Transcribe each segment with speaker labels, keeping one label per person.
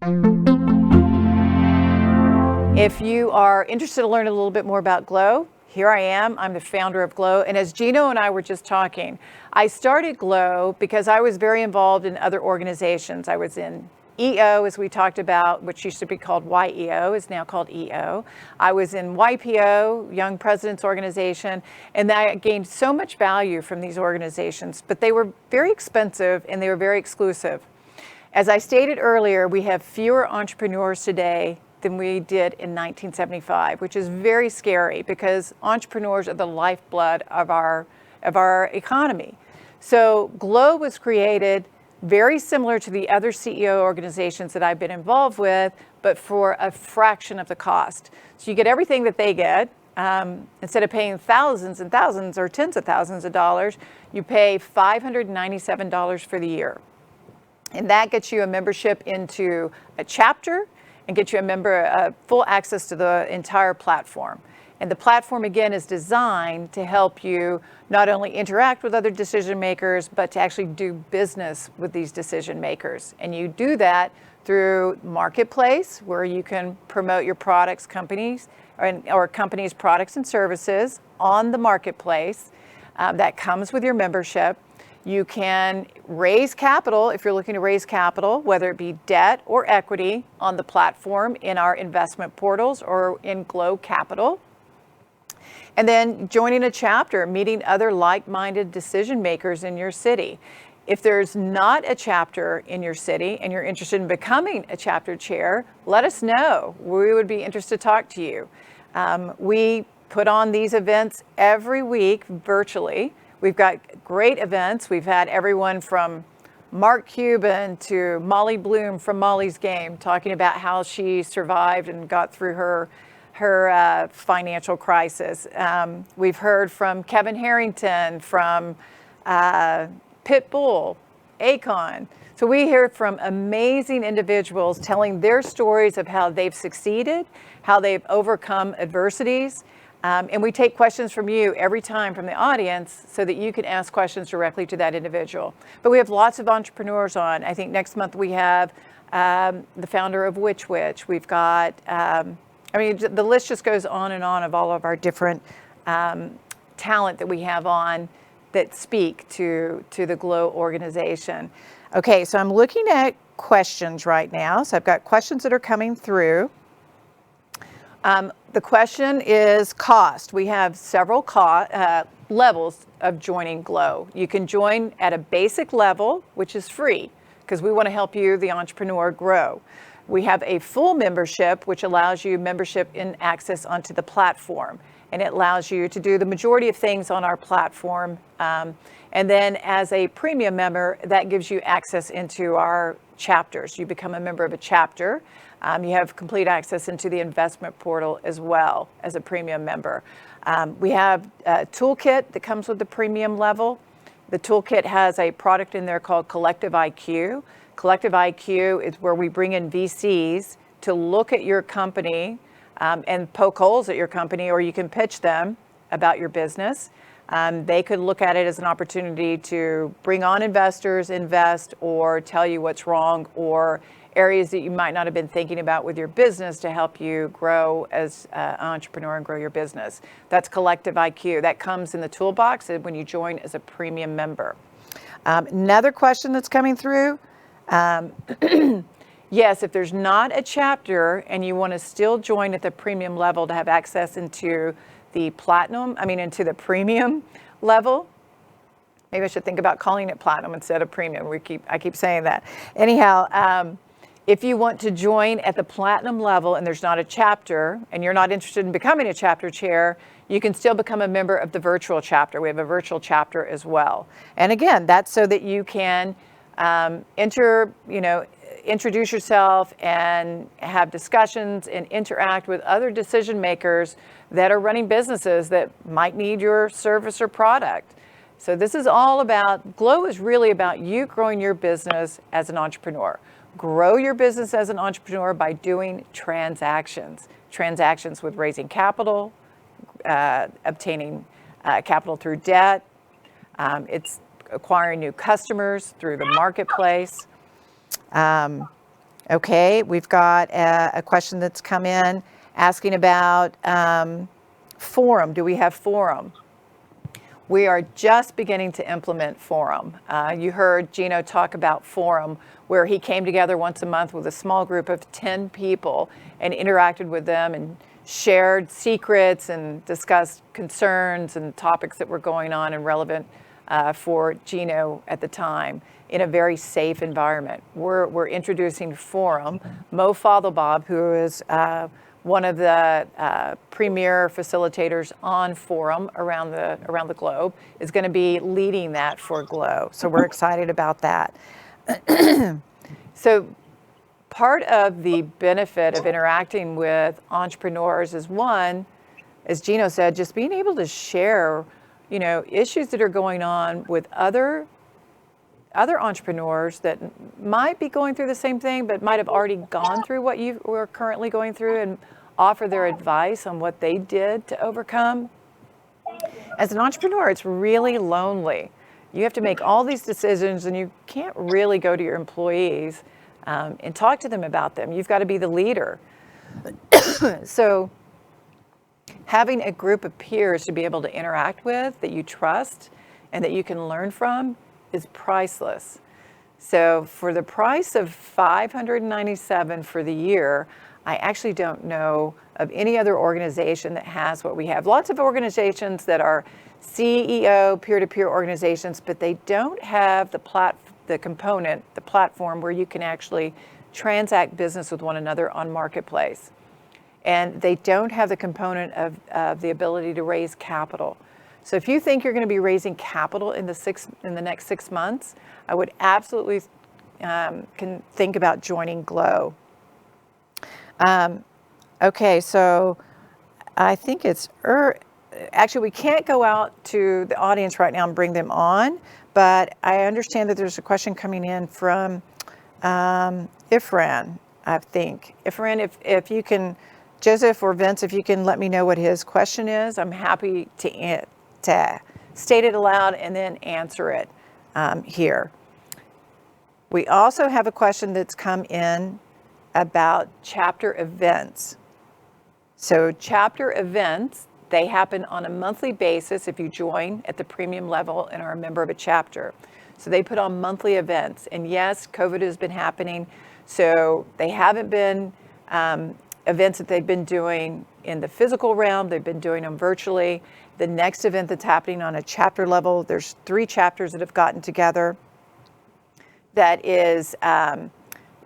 Speaker 1: If you are interested to learn a little bit more about GLO, here I am. I'm the founder of GLO. And as Gino and I were just talking, I started GLO because I was very involved in other organizations. I was in EO, as we talked about, which used to be called YEO, is now called EO. I was in YPO, Young Presidents Organization, and I gained so much value from these organizations, but they were very expensive and they were very exclusive. As I stated earlier, we have fewer entrepreneurs today than we did in 1975, which is very scary because entrepreneurs are the lifeblood of our economy. So GLO was created very similar to the other CEO organizations that I've been involved with, but for a fraction of the cost. So you get everything that they get. Instead of paying thousands and thousands or tens of thousands of dollars, you pay $597 for the year. And that gets you a membership into a chapter and get you full access to the entire platform. And the platform, again, is designed to help you not only interact with other decision makers, but to actually do business with these decision makers. And you do that through Marketplace, where you can promote your products, companies, or companies' products and services on the Marketplace. That comes with your membership. You can raise capital if you're looking to raise capital, whether it be debt or equity, on the platform in our investment portals or in GLO Capital. And then joining a chapter, meeting other like-minded decision makers in your city. If there's not a chapter in your city and you're interested in becoming a chapter chair, let us know. We would be interested to talk to you. We put on these events every week virtually. We've got great events. We've had everyone from Mark Cuban to Molly Bloom from Molly's Game talking about how she survived and got through her financial crisis. We've heard from Kevin Harrington, from Pitbull, Akon. So we hear from amazing individuals telling their stories of how they've succeeded, how they've overcome adversities. And we take questions from you every time from the audience so that you can ask questions directly to that individual. But we have lots of entrepreneurs on. I think next month we have the founder of Which. We've got, the list just goes on and on of all of our different talent that we have on that speak to the GLO organization. Okay, so I'm looking at questions right now. So I've got questions that are coming through. The question is cost. We have several levels of joining GLO. You can join at a basic level, which is free, because we want to help you, the entrepreneur, grow. We have a full membership, which allows you membership and access onto the platform. And it allows you to do the majority of things on our platform. And then as a premium member, that gives you access into our chapters. You become a member of a chapter. You have complete access into the investment portal as well as a premium member. We have a toolkit that comes with the premium level. The toolkit has a product in there called Collective IQ. Collective IQ is where we bring in VCs to look at your company and poke holes at your company, or you can pitch them about your business. They could look at it as an opportunity to bring on investors, invest, or tell you what's wrong, or areas that you might not have been thinking about with your business to help you grow as an entrepreneur and grow your business. That's Collective IQ. That comes in the toolbox when you join as a premium member. Another question that's coming through. Yes, if there's not a chapter and you want to still join at the premium level to have access into the into the premium level. Maybe I should think about calling it platinum instead of premium. I keep saying that. Anyhow, if you want to join at the platinum level and there's not a chapter and you're not interested in becoming a chapter chair, you can still become a member of the virtual chapter. We have a virtual chapter as well. And again, that's so that you can introduce yourself and have discussions and interact with other decision makers that are running businesses that might need your service or product. So this is all about, GLO is really about you growing your business as an entrepreneur. Grow your business as an entrepreneur by doing transactions with raising capital, obtaining capital through debt. It's acquiring new customers through the marketplace. Okay, we've got a question that's come in asking about Forum. Do we have Forum? We are just beginning to implement Forum. You heard Gino talk about Forum, where he came together once a month with a small group of 10 people and interacted with them and shared secrets and discussed concerns and topics that were going on and relevant for Gino at the time in a very safe environment. We're introducing Forum. Mo Fathelbob, who is one of the premier facilitators on Forum around the globe, is going to be leading that for GLO. So we're excited about that. So part of the benefit of interacting with entrepreneurs is, one, as Gino said, just being able to share, issues that are going on with other entrepreneurs that might be going through the same thing, but might have already gone through what you were currently going through, and offer their advice on what they did to overcome. As an entrepreneur, it's really lonely. You have to make all these decisions, and you can't really go to your employees and talk to them about them. You've got to be the leader. So having a group of peers to be able to interact with that you trust and that you can learn from is priceless. So for the price of $597 for the year, I actually don't know of any other organization that has what we have. Lots of organizations that are CEO, peer-to-peer organizations, but they don't have the platform where you can actually transact business with one another on Marketplace. And they don't have the component of the ability to raise capital. So if you think you're going to be raising capital in the next 6 months, I would absolutely can think about joining GLO. Okay, so I think it's actually, we can't go out to the audience right now and bring them on, but I understand that there's a question coming in from Ifran, I think. Ifran, if you can, Joseph or Vince, if you can let me know what his question is, I'm happy to state it aloud and then answer it here. We also have a question that's come in about chapter events. So chapter events, they happen on a monthly basis if you join at the premium level and are a member of a chapter. So they put on monthly events. And yes, COVID has been happening. So they haven't been events that they've been doing in the physical realm. They've been doing them virtually. The next event that's happening on a chapter level, there's 3 chapters that have gotten together. That is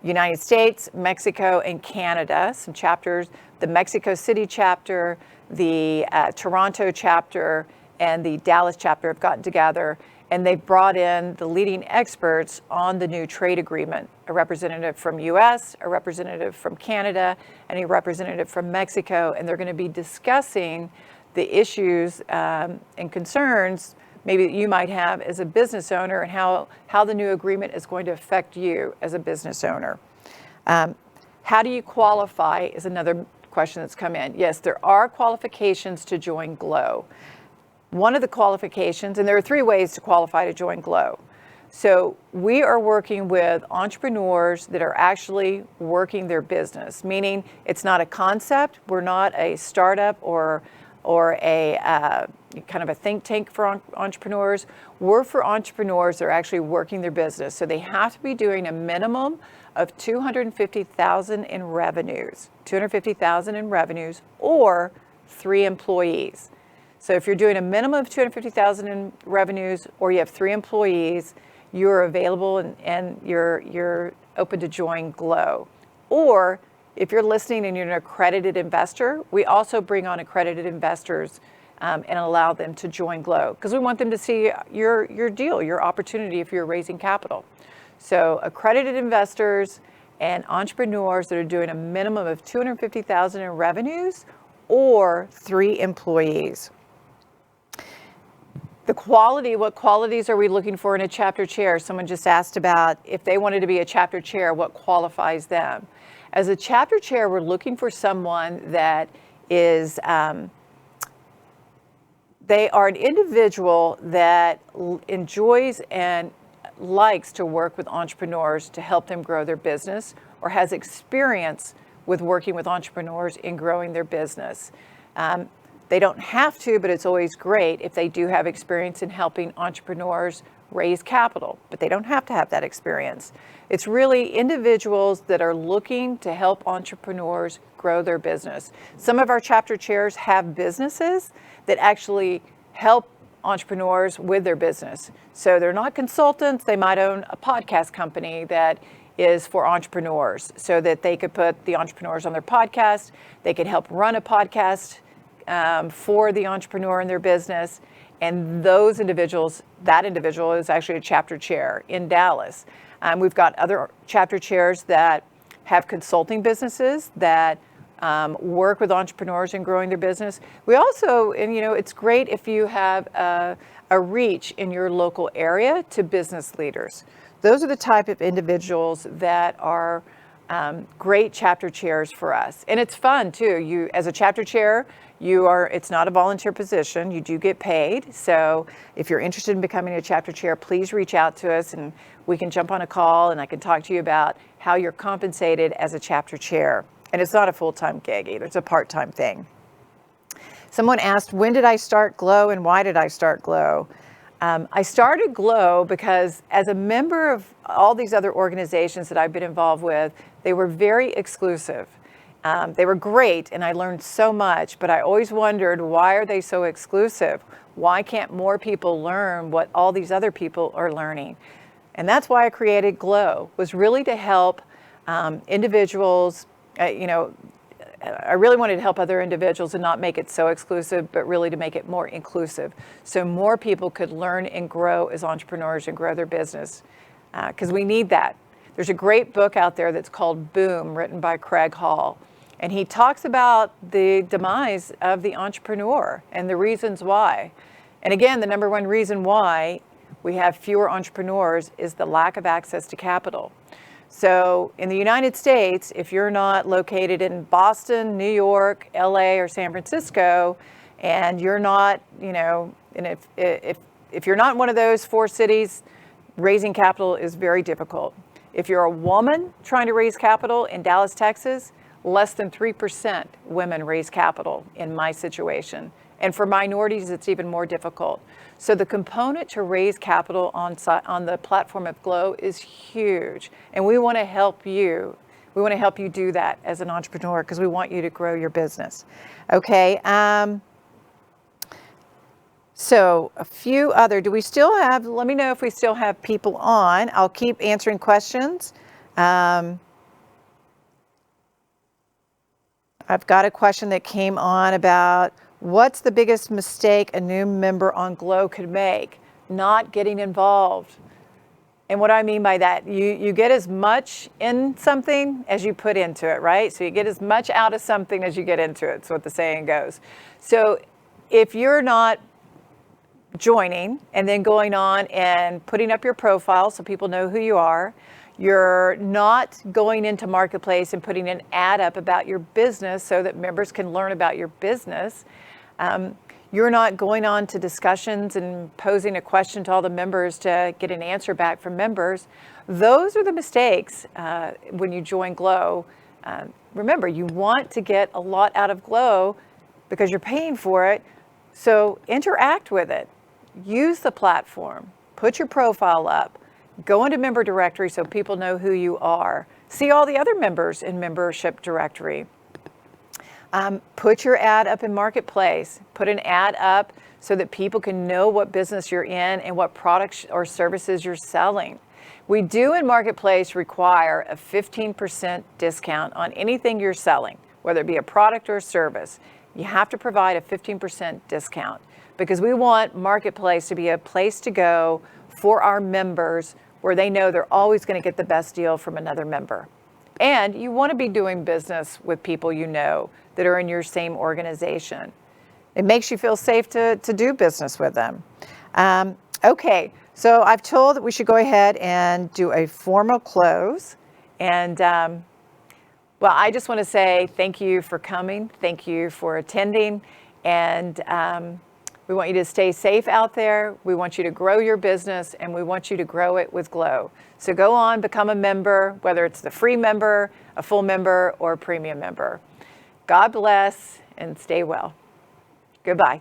Speaker 1: United States, Mexico, and Canada, some chapters. The Mexico City chapter, the Toronto chapter, and the Dallas chapter have gotten together, and they've brought in the leading experts on the new trade agreement, a representative from US, a representative from Canada, and a representative from Mexico, and they're going to be discussing the issues and concerns maybe that you might have as a business owner, and how the new agreement is going to affect you as a business owner. How do you qualify is another question that's come in. Yes, there are qualifications to join GLO. One of the qualifications, and there are 3 ways to qualify to join GLO. So we are working with entrepreneurs that are actually working their business, meaning it's not a concept. We're not a startup or a kind of a think tank for entrepreneurs. We're for entrepreneurs that are actually working their business. So they have to be doing a minimum of $250,000 in revenues, or 3 employees. So if you're doing a minimum of $250,000 in revenues, or you have 3 employees, you're available and you're open to join GLO. Or if you're listening and you're an accredited investor, we also bring on accredited investors and allow them to join GLO, because we want them to see your deal, your opportunity if you're raising capital. So accredited investors and entrepreneurs that are doing a minimum of $250,000 in revenues, or 3 employees. The quality, what qualities are we looking for in a chapter chair? Someone just asked about if they wanted to be a chapter chair, what qualifies them? As a chapter chair, we're looking for someone that is, they are an individual that enjoys and likes to work with entrepreneurs to help them grow their business, or has experience with working with entrepreneurs in growing their business. They don't have to, but it's always great if they do have experience in helping entrepreneurs raise capital, but they don't have to have that experience. It's really individuals that are looking to help entrepreneurs grow their business. Some of our chapter chairs have businesses that actually help entrepreneurs with their business. So they're not consultants. They might own a podcast company that is for entrepreneurs so that they could put the entrepreneurs on their podcast. They could help run a podcast for the entrepreneur in their business. And those individuals, that individual is actually a chapter chair in Dallas. We've got other chapter chairs that have consulting businesses that work with entrepreneurs in growing their business. We also, and it's great if you have a reach in your local area to business leaders. Those are the type of individuals that are great chapter chairs for us. And it's fun too. You, as a chapter chair, it's not a volunteer position. You do get paid. So if you're interested in becoming a chapter chair, please reach out to us and we can jump on a call and I can talk to you about how you're compensated as a chapter chair. And it's not a full-time gig either. It's a part-time thing. Someone asked, when did I start GLO and why did I start GLO? I started GLO because as a member of all these other organizations that I've been involved with, they were very exclusive. They were great and I learned so much, but I always wondered, why are they so exclusive? Why can't more people learn what all these other people are learning? And that's why I created GLO, was really to help individuals. I really wanted to help other individuals and not make it so exclusive, but really to make it more inclusive. So more people could learn and grow as entrepreneurs and grow their business, because we need that. There's a great book out there that's called Boom, written by Craig Hall. And he talks about the demise of the entrepreneur and the reasons why. And again, the number one reason why we have fewer entrepreneurs is the lack of access to capital. So in the United States, if you're not located in Boston, New York, LA, or San Francisco, and you're not, and if you're not in one of those four cities, raising capital is very difficult. If you're a woman trying to raise capital in Dallas, Texas, less than 3% women raise capital in my situation. And for minorities, it's even more difficult. So the component to raise capital on the platform of GLO is huge. And we want to help you. We want to help you do that as an entrepreneur because we want you to grow your business. Okay. So a few other, do we still have, let me know if we still have people on. I'll keep answering questions. I've got a question that came on about what's the biggest mistake a new member on GLO could make? Not getting involved. And what I mean by that, you get as much in something as you put into it, right? So you get as much out of something as you get into it. That's what the saying goes. So if you're not joining and then going on and putting up your profile so people know who you are, you're not going into Marketplace and putting an ad up about your business so that members can learn about your business. You're not going on to discussions and posing a question to all the members to get an answer back from members. Those are the mistakes when you join GLO. Remember, you want to get a lot out of GLO because you're paying for it. So interact with it. Use the platform. Put your profile up. Go into member directory so people know who you are. See all the other members in membership directory. Put your ad up in Marketplace. Put an ad up so that people can know what business you're in and what products or services you're selling. We do in Marketplace require a 15% discount on anything you're selling, whether it be a product or a service. You have to provide a 15% discount because we want Marketplace to be a place to go for our members where they know they're always going to get the best deal from another member. And you want to be doing business with people you know that are in your same organization. It makes you feel safe to do business with them. Okay, so I've told that we should go ahead and do a formal close. And well, I just want to say thank you for coming. Thank you for attending. And We want you to stay safe out there. We want you to grow your business, and we want you to grow it with GLO. So go on, become a member, whether it's the free member, a full member, or a premium member. God bless and stay well. Goodbye.